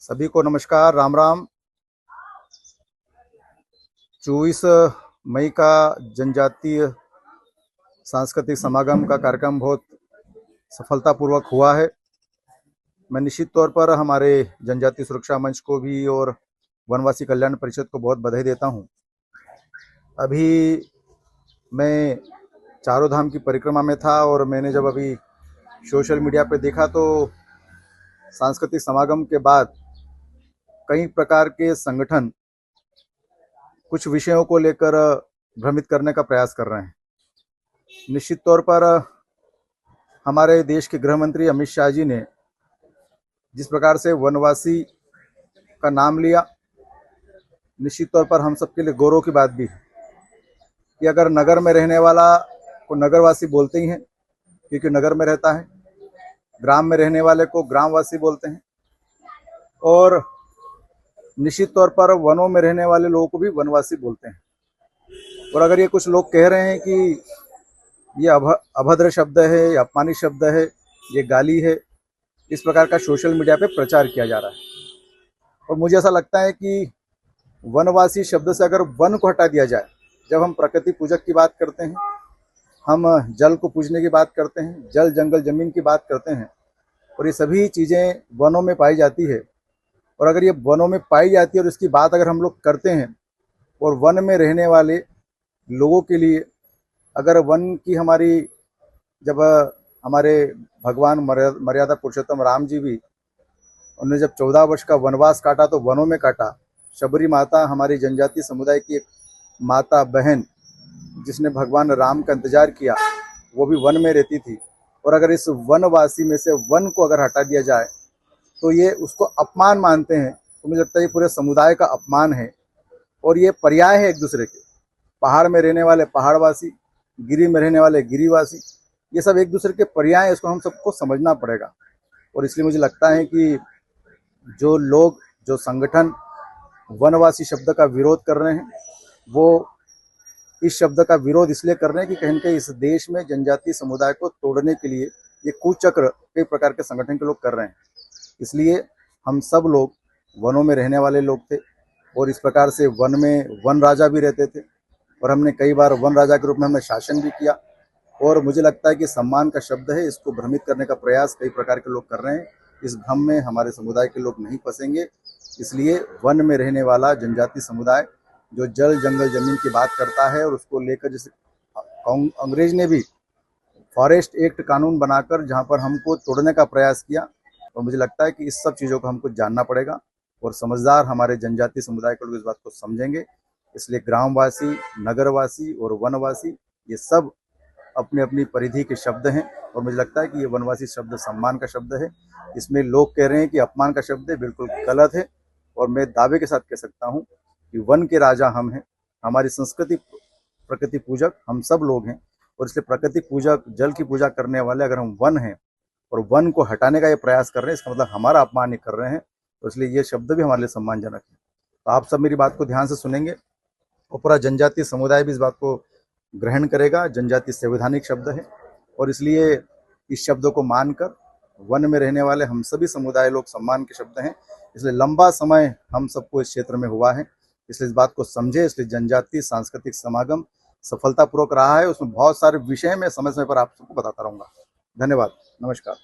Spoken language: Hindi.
सभी को नमस्कार, राम राम। 24 मई का जनजातीय सांस्कृतिक समागम का कार्यक्रम बहुत सफलतापूर्वक हुआ है। मैं निश्चित तौर पर हमारे जनजातीय सुरक्षा मंच को भी और वनवासी कल्याण परिषद को बहुत बधाई देता हूं। अभी मैं चारों धाम की परिक्रमा में था और मैंने जब अभी सोशल मीडिया पे देखा तो सांस्कृतिक समागम के बाद कई प्रकार के संगठन कुछ विषयों को लेकर भ्रमित करने का प्रयास कर रहे हैं। निश्चित तौर पर हमारे देश के गृह मंत्री अमित शाह जी ने जिस प्रकार से वनवासी का नाम लिया, निश्चित तौर पर हम सबके लिए गौरव की बात भी है कि अगर नगर में रहने वाला को नगरवासी बोलते ही हैं क्योंकि नगर में रहता है, ग्राम में रहने वाले को ग्रामवासी बोलते हैं और निश्चित तौर पर वनों में रहने वाले लोगों को भी वनवासी बोलते हैं। और अगर ये कुछ लोग कह रहे हैं कि ये अभद्र शब्द है, ये अपमानित शब्द है, ये गाली है, इस प्रकार का सोशल मीडिया पे प्रचार किया जा रहा है। और मुझे ऐसा लगता है कि वनवासी शब्द से अगर वन को हटा दिया जाए, जब हम प्रकृति पूजक की बात करते हैं, हम जल को पूजने की बात करते हैं, जल जंगल जमीन की बात करते हैं और ये सभी चीज़ें वनों में पाई जाती है। और अगर ये वनों में पाई जाती है और इसकी बात अगर हम लोग करते हैं और वन में रहने वाले लोगों के लिए अगर वन की हमारी जब हमारे भगवान मर्यादा पुरुषोत्तम राम जी भी उन्होंने जब 14 वर्ष का वनवास काटा तो वनों में काटा। शबरी माता हमारी जनजातीय समुदाय की एक माता बहन जिसने भगवान राम का इंतजार किया, वो भी वन में रहती थी। और अगर इस वनवासी में से वन को अगर हटा दिया जाए तो ये उसको अपमान मानते हैं। तो मुझे लगता है ये पूरे समुदाय का अपमान है और ये पर्याय है एक दूसरे के। पहाड़ में रहने वाले पहाड़वासी, गिरी में रहने वाले गिरीवासी, ये सब एक दूसरे के पर्याय, इसको हम सबको समझना पड़ेगा। और इसलिए मुझे लगता है कि जो लोग, जो संगठन वनवासी शब्द का विरोध कर रहे हैं, वो इस शब्द का विरोध इसलिए कर रहे हैं कि कहीं न कहीं इस देश में जनजातीय समुदाय को तोड़ने के लिए ये कुचक्र कई प्रकार के संगठन के लोग कर रहे हैं। इसलिए हम सब लोग वनों में रहने वाले लोग थे और इस प्रकार से वन में वन राजा भी रहते थे और हमने कई बार वन राजा के रूप में हमने शासन भी किया। और मुझे लगता है कि सम्मान का शब्द है, इसको भ्रमित करने का प्रयास कई प्रकार के लोग कर रहे हैं। इस भ्रम में हमारे समुदाय के लोग नहीं फंसेंगे। इसलिए वन में रहने वाला जनजातीय समुदाय जो जल जंगल जमीन की बात करता है और उसको लेकर, जैसे अंग्रेज ने भी फॉरेस्ट एक्ट कानून बनाकर जहाँ पर हमको तोड़ने का प्रयास किया, और मुझे लगता है कि इस सब चीज़ों को हमको जानना पड़ेगा और समझदार हमारे जनजातीय समुदाय के लोग इस बात को समझेंगे। इसलिए ग्रामवासी, नगरवासी और वनवासी ये सब अपनी अपनी परिधि के शब्द हैं और मुझे लगता है कि ये वनवासी शब्द सम्मान का शब्द है। इसमें लोग कह रहे हैं कि अपमान का शब्द है, बिल्कुल गलत है। और मैं दावे के साथ कह सकता हूँ कि वन के राजा हम हैं। हमारी संस्कृति प्रकृति पूजक हम सब लोग हैं और इसलिए प्रकृति पूजक, जल की पूजा करने वाले अगर हम वन हैं और वन को हटाने का ये प्रयास कर रहे हैं, इसका मतलब हमारा अपमान ही कर रहे हैं। तो इसलिए ये शब्द भी हमारे लिए सम्मानजनक है। तो आप सब मेरी बात को ध्यान से सुनेंगे और पूरा जनजातीय समुदाय भी इस बात को ग्रहण करेगा। जनजातीय संवैधानिक शब्द है और इसलिए इस शब्द को मानकर वन में रहने वाले हम सभी समुदाय लोग सम्मान के शब्द हैं। इसलिए लंबा समय हम सबको इस क्षेत्र में हुआ है, इसलिए इस बात को समझे। इसलिए जनजातीय सांस्कृतिक समागम सफलतापूर्वक रहा है। उसमें बहुत सारे विषय में समय समय पर आप सबको बताता रहूँगा। धन्यवाद, नमस्कार।